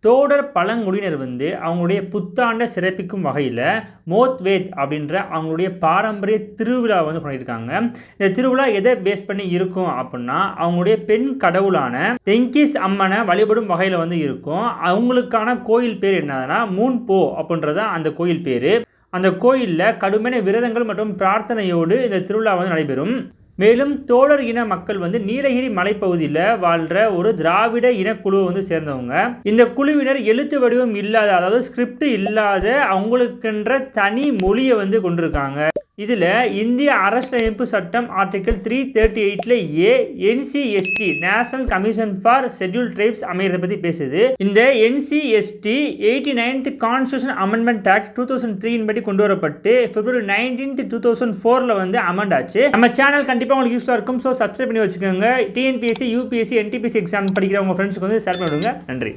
தோடர் பழங்குடியினர் வந்து அவங்களுடைய புத்தாண்டை சிறப்பிக்கும் வகையில் மோத்வேத் அப்படின்ற அவங்களுடைய பாரம்பரிய திருவிழா வந்து பண்ணியிருக்காங்க. இந்த திருவிழா எதை பேஸ் பண்ணி இருக்கும் அப்படின்னா அவங்களுடைய பெண் கடவுளான தெங்கிஸ் அம்மனை வழிபடும் வகையில் வந்து இருக்கும். அவங்களுக்கான கோயில் பேர் என்னதுன்னா மூன்போ அப்படின்றத அந்த கோயில் பேர். அந்த கோயிலில் கடுமையான விரதங்கள் மற்றும் பிரார்த்தனையோடு இந்த திருவிழா வந்து நடைபெறும். மேலும் தோடர் இன மக்கள் வந்து நீலகிரி மலைப்பகுதியில் வாழ்கிற ஒரு திராவிட இனக்குழு வந்து சேர்ந்தவங்க. இந்த குழுவினர் எழுத்து வடிவம் இல்லாத, அதாவது ஸ்கிரிப்ட் இல்லாத அவங்களுக்கென்ற தனி மொழியை வந்து கொண்டிருக்காங்க. இதில் இந்திய அரசியலமைப்பு சட்டம் article 338 A NCST national commission for scheduled tribes அமைகிறத பற்றி பேசுது. இந்த NCST 89th constitution amendment act 2003 படி கொண்டு வரப்பட்டு February 19, 2004 வந்து அமெண்ட் ஆச்சு. நம்ம சேனல் கண்டிப்பாக உங்களுக்கு யூஸ்ஃபுல்லாக இருக்கும். ஸோ சப்ஸ்கிரைப் பண்ணி வச்சுக்கோங்க. TNPSC, UPSC, NTPSC எக்ஸாம் படிக்கிற உங்கள் ஃப்ரெண்ட்ஸுக்கு வந்து ஷேர் பண்ணிவிடுங்க. நன்றி.